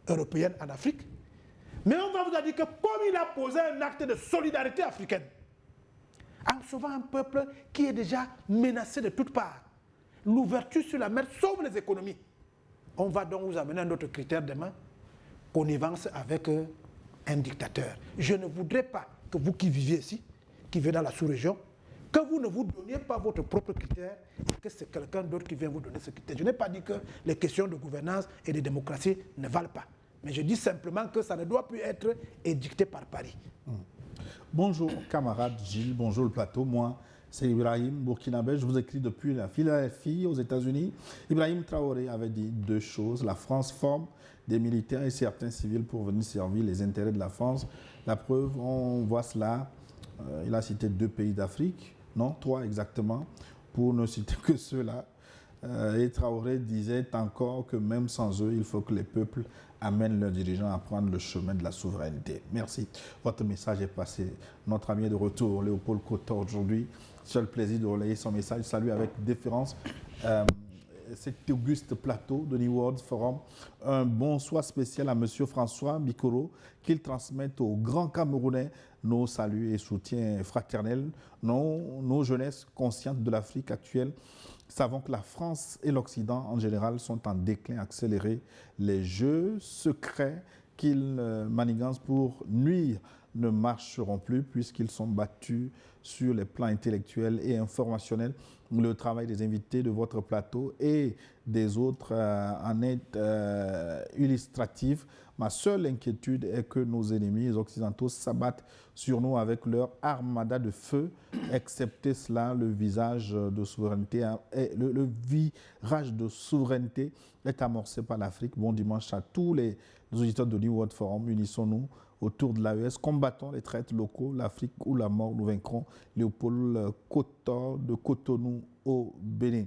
européenne en Afrique, mais on va vous dire que comme il a posé un acte de solidarité africaine, en sauvant un peuple qui est déjà menacé de toutes parts, l'ouverture sur la mer sauve les économies. On va donc vous amener un autre critère demain, connivence avec un dictateur. Je ne voudrais pas que vous qui vivez ici, qui vivez dans la sous-région, que vous ne vous donniez pas votre propre critère et que c'est quelqu'un d'autre qui vient vous donner ce critère. Je n'ai pas dit que les questions de gouvernance et de démocratie ne valent pas. Mais je dis simplement que ça ne doit plus être édicté par Paris. Bonjour camarade Gilles, bonjour le plateau. Moi, c'est Ibrahim Burkinabé. Je vous écris depuis la Philadelphie aux États-Unis. Ibrahim Traoré avait dit deux choses. La France forme des militaires et certains civils pour venir servir les intérêts de la France. La preuve, on voit cela. Il a cité 2 pays d'Afrique, non, 3 exactement, pour ne citer que ceux-là. Et Traoré disait encore que même sans eux, il faut que les peuples amènent leurs dirigeants à prendre le chemin de la souveraineté. Merci. Votre message est passé. Notre ami est de retour, Léopold Cotta, aujourd'hui. Seul plaisir de relayer son message. Salut avec déférence. Cet auguste plateau de New World Forum. Un bonsoir spécial à M. François Bikoro, qu'il transmette aux grands Camerounais nos saluts et soutiens fraternels. Nos jeunesses conscientes de l'Afrique actuelle savons que la France et l'Occident en général sont en déclin accéléré. Les jeux secrets qu'ils manigancent pour nuire ne marcheront plus puisqu'ils sont battus sur les plans intellectuels et informationnels. Le travail des invités de votre plateau et des autres en est illustratif. Ma seule inquiétude est que nos ennemis occidentaux s'abattent sur nous avec leur armada de feu. Excepté cela, le virage de souveraineté est amorcé par l'Afrique. Bon dimanche à tous les auditeurs de New World Forum. Unissons-nous autour de l'AES. Combattons les traites locaux. L'Afrique ou la mort, nous vaincrons. Léopold Cotta de Cotonou au Bénin.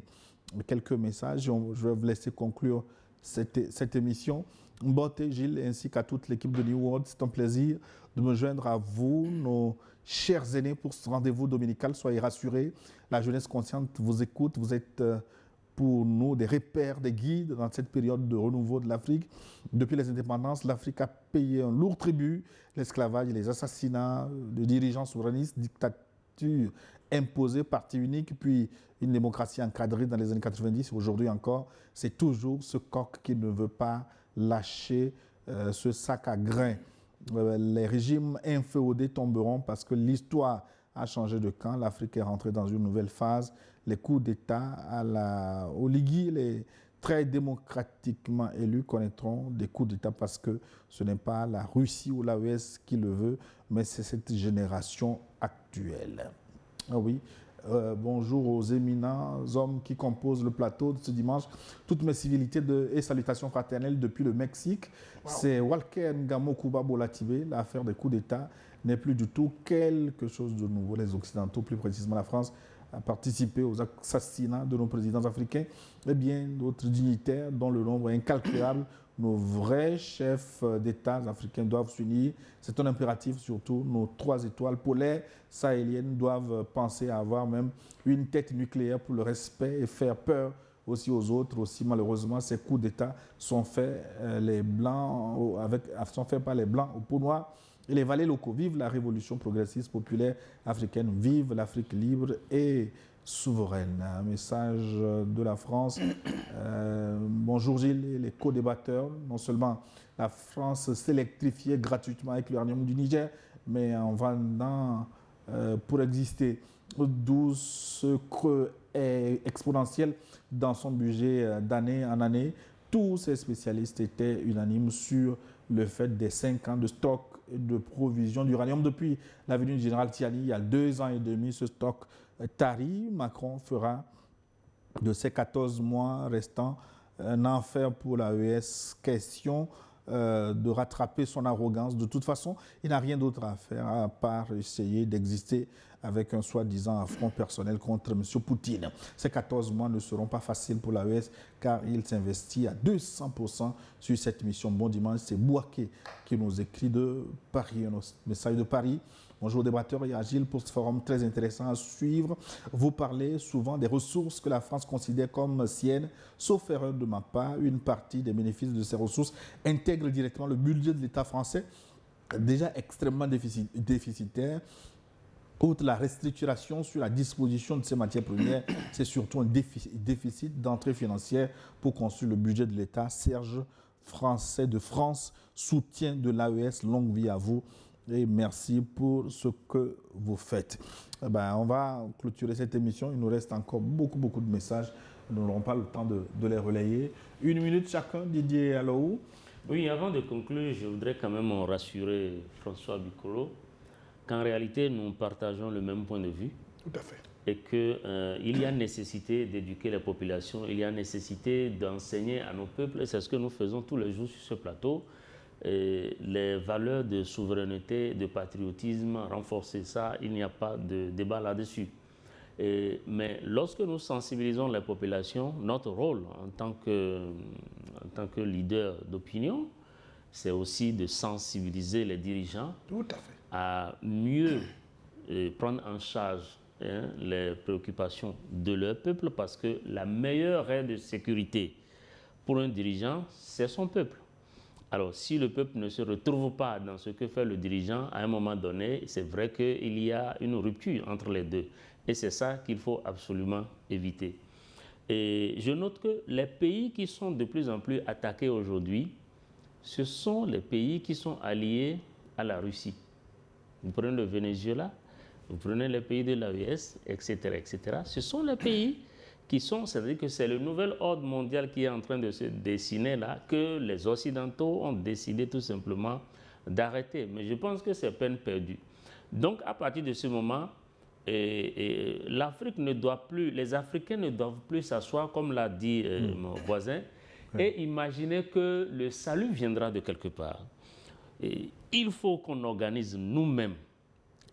Quelques messages. Je vais vous laisser conclure cette émission. Mbote, Gilles, ainsi qu'à toute l'équipe de New World, c'est un plaisir de me joindre à vous, nos chers aînés, pour ce rendez-vous dominical. Soyez rassurés, la jeunesse consciente vous écoute. Vous êtes pour nous des repères, des guides dans cette période de renouveau de l'Afrique. Depuis les indépendances, l'Afrique a payé un lourd tribut, l'esclavage, les assassinats de dirigeants souverainistes, dictature imposée, parti unique, puis une démocratie encadrée dans les années 90. Aujourd'hui encore, c'est toujours ce coq qui ne veut pas lâcher ce sac à grains. Les régimes inféodés tomberont parce que l'histoire a changé de camp. L'Afrique est rentrée dans une nouvelle phase. Les coups d'État au Ligui, les très démocratiquement élus connaîtront des coups d'État parce que ce n'est pas la Russie ou l'AES qui le veut, mais c'est cette génération actuelle. Ah oui, Bonjour aux éminents hommes qui composent le plateau de ce dimanche. Toutes mes civilités et salutations fraternelles depuis le Mexique. Wow. C'est Walker Ngamo Kuba Bolatibé. L'affaire des coups d'État n'est plus du tout quelque chose de nouveau. Les Occidentaux, plus précisément la France, a participé aux assassinats de nos présidents africains et bien d'autres dignitaires dont le nombre est incalculable. Nos vrais chefs d'État africains doivent s'unir. C'est un impératif, surtout nos 3 étoiles polaires sahéliennes doivent penser à avoir même une tête nucléaire pour le respect et faire peur aussi aux autres. Aussi, malheureusement, ces coups d'État sont faits, sont faits par les Blancs au peau noire et les valets locaux. Vive la révolution progressiste populaire africaine, vive l'Afrique libre et souveraine. Un message de la France. Bonjour Gilles, les co-débatteurs. Non seulement la France s'électrifiait gratuitement avec l'uranium du Niger, mais en vendant pour exister, d'où ce creux exponentiel dans son budget d'année en année. Tous ces spécialistes étaient unanimes sur le fait des 5 ans de stock et de provision d'uranium. Depuis l'avenue du général Tiani, il y a 2 ans et demi, ce stock tarit. Macron fera de ces 14 mois restants un enfer pour l'AES. Question de rattraper son arrogance. De toute façon, il n'a rien d'autre à faire à part essayer d'exister avec un soi-disant affront personnel contre M. Poutine. Ces 14 mois ne seront pas faciles pour l'AES car il s'investit à 200% sur cette mission. Bon dimanche, c'est Bouaké qui nous écrit de Paris, un message de Paris. Bonjour débatteurs et Agile pour ce forum très intéressant à suivre. Vous parlez souvent des ressources que la France considère comme siennes. Sauf erreur de ma part, une partie des bénéfices de ces ressources intègre directement le budget de l'État français, déjà extrêmement déficitaire. Outre la restructuration sur la disposition de ces matières premières, c'est surtout un déficit d'entrée financière pour construire le budget de l'État. Serge Français de France, soutien de l'AES, longue vie à vous. Et merci pour ce que vous faites. On va clôturer cette émission. Il nous reste encore beaucoup de messages. Nous n'aurons pas le temps de les relayer. 1 minute chacun, Didier Alou. Oui, avant de conclure, je voudrais quand même rassurer François Bikolo qu'en réalité, nous partageons le même point de vue. Tout à fait. Et qu'il y a nécessité d'éduquer la population, il y a nécessité d'enseigner à nos peuples, et c'est ce que nous faisons tous les jours sur ce plateau, les valeurs de souveraineté, de patriotisme, renforcer ça, il n'y a pas de débat là-dessus. Mais lorsque nous sensibilisons la population, notre rôle en tant que leader d'opinion, c'est aussi de sensibiliser les dirigeants Tout à fait. à mieux prendre en charge les préoccupations de leur peuple, parce que la meilleure aide de sécurité pour un dirigeant, c'est son peuple. Alors, si le peuple ne se retrouve pas dans ce que fait le dirigeant, à un moment donné, c'est vrai qu'il y a une rupture entre les deux. Et c'est ça qu'il faut absolument éviter. Et je note que les pays qui sont de plus en plus attaqués aujourd'hui, ce sont les pays qui sont alliés à la Russie. Vous prenez le Venezuela, vous prenez les pays de l'AES, etc., etc. Ce sont les pays qui sont, c'est-à-dire que c'est le nouvel ordre mondial qui est en train de se dessiner là, que les Occidentaux ont décidé tout simplement d'arrêter. Mais je pense que c'est peine perdue. Donc, à partir de ce moment, l'Afrique ne doit plus, les Africains ne doivent plus s'asseoir, comme l'a dit mon voisin, et imaginer que le salut viendra de quelque part. Et il faut qu'on organise nous-mêmes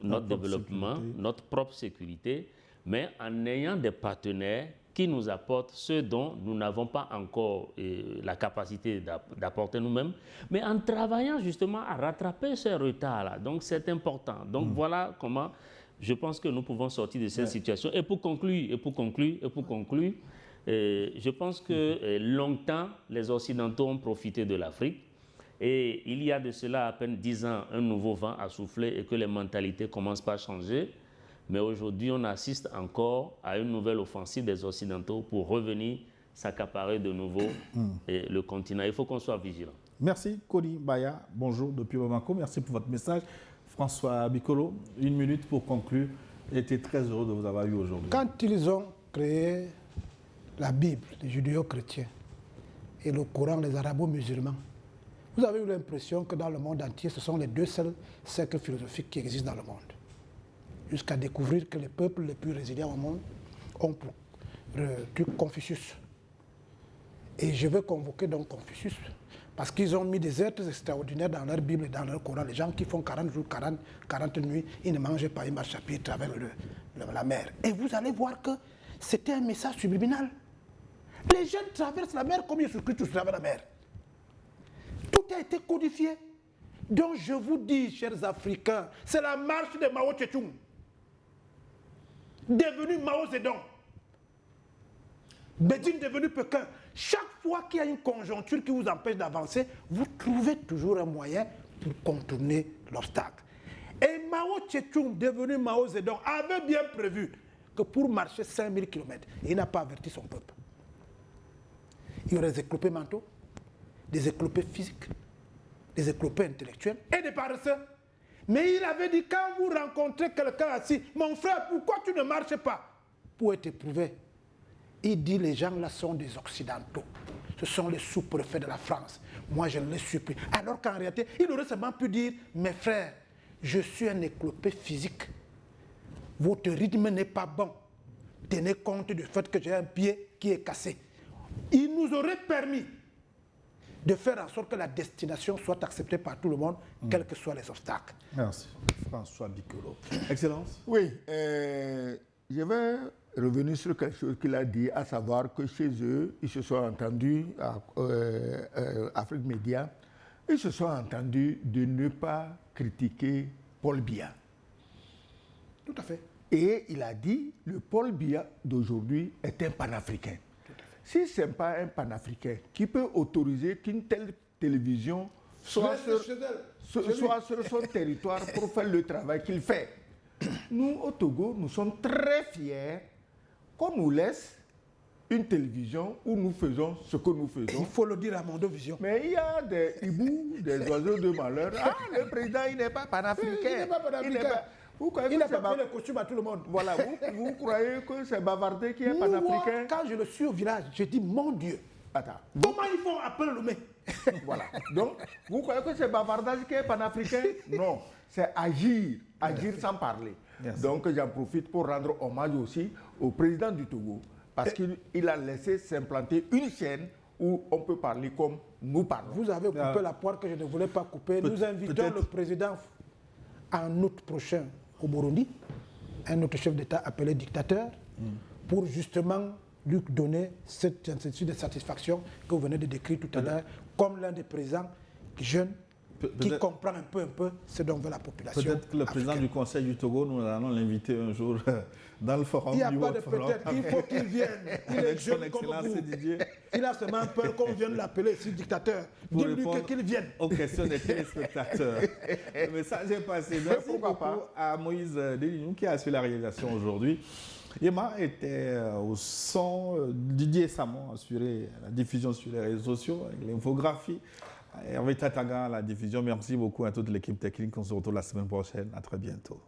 notre développement, notre propre sécurité, mais en ayant des partenaires qui nous apportent ce dont nous n'avons pas encore la capacité d'apporter nous-mêmes, mais en travaillant justement à rattraper ce retard-là. Donc c'est important. Donc voilà comment je pense que nous pouvons sortir de cette situation. Et pour conclure, je pense que longtemps, les Occidentaux ont profité de l'Afrique. Et il y a de cela à peine 10 ans, un nouveau vent a soufflé et que les mentalités commencent par changer. Mais aujourd'hui, on assiste encore à une nouvelle offensive des Occidentaux pour revenir s'accaparer de nouveau le continent. Il faut qu'on soit vigilant. Merci, Kony Baya. Bonjour depuis Bamako. Merci pour votre message. François Bikolo, 1 minute pour conclure. J'étais très heureux de vous avoir eu aujourd'hui. Quand ils ont créé la Bible, les judéo-chrétiens, et le Coran, les arabo-musulmans, vous avez eu l'impression que dans le monde entier, ce sont les 2 seuls cercles philosophiques qui existent dans le monde. jusqu'à découvrir que les peuples les plus résilients au monde ont pour truc Confucius. Et je veux convoquer donc Confucius, parce qu'ils ont mis des êtres extraordinaires dans leur Bible et dans leur Coran. Les gens qui font 40 jours, 40 nuits, ils ne mangent pas, ils marchent à pied à travers la mer. Et vous allez voir que c'était un message subliminal. Les jeunes traversent la mer comme Jésus-Christ traverse la mer. Tout a été codifié. Donc je vous dis, chers Africains, c'est la marche de Mao Tse-tung, devenu Mao Zedong. Beijing devenu Pékin. Chaque fois qu'il y a une conjoncture qui vous empêche d'avancer, vous trouvez toujours un moyen pour contourner l'obstacle. Et Mao Tse-tung, devenu Mao Zedong, avait bien prévu que pour marcher 5000 km, il n'a pas averti son peuple. Il y aurait des éclopés mentaux, des éclopés physiques, des éclopés intellectuels et des paresseux. Mais il avait dit, quand vous rencontrez quelqu'un assis, mon frère, pourquoi tu ne marches pas? Pour être éprouvé. Il dit, les gens là sont des Occidentaux. Ce sont les sous-préfets de la France. Moi, je les supplie. Alors qu'en réalité, il aurait seulement pu dire, mes frères, je suis un éclopé physique. Votre rythme n'est pas bon. Tenez compte du fait que j'ai un pied qui est cassé. Il nous aurait permis de faire en sorte que la destination soit acceptée par tout le monde, quels que soient les obstacles. Merci. François Bikolo. Excellence. Oui, je vais revenir sur quelque chose qu'il a dit, à savoir que chez eux, ils se sont entendus, à Afrique Média, ils se sont entendus de ne pas critiquer Paul Biya. Tout à fait. Et il a dit, le Paul Biya d'aujourd'hui est un panafricain. Si ce n'est pas un panafricain qui peut autoriser qu'une telle télévision soit sur son territoire pour faire le travail qu'il fait, nous, au Togo, nous sommes très fiers qu'on nous laisse une télévision où nous faisons ce que nous faisons. Il faut le dire à Mondovision. Mais il y a des hiboux, des oiseaux de malheur. Ah, le président, il n'est pas panafricain. Il n'est pas panafricain. Il n'a pas pris le costume à tout le monde. Voilà, vous croyez que c'est Bavardé qui est panafricain? Quand je le suis au village, je dis, mon Dieu, attends, comment ils font appeler le mec? Voilà. Donc, vous croyez que c'est bavardage qui est panafricain? Non, c'est agir sans parler. Merci. Donc, j'en profite pour rendre hommage aussi au président du Togo, parce qu'il a laissé s'implanter une chaîne où on peut parler comme nous parlons. Vous avez coupé la poire que je ne voulais pas couper. Nous invitons le président en août prochain au Burundi, un autre chef d'État appelé dictateur, pour justement lui donner cette attitude de satisfaction que vous venez de décrire tout à l'heure, comme l'un des présidents jeunes qui comprend un peu ce dont veut la population. Peut-être que le président du Conseil du Togo, nous allons l'inviter un jour dans le forum. Il n'y a pas de peut-être, il faut qu'il vienne. Il est jeune comme vous. Il a seulement peur qu'on vienne l'appeler ici dictateur. Dis-lui qu'il vienne. Aux questions des téléspectateurs. Le message est passé. Merci beaucoup à Moïse Delinou qui a assuré la réalisation aujourd'hui. Yema était au son, Didier Samon a assuré la diffusion sur les réseaux sociaux, avec l'infographie. Hervé Tataga, la diffusion. Merci beaucoup à toute l'équipe technique. On se retrouve la semaine prochaine. À très bientôt.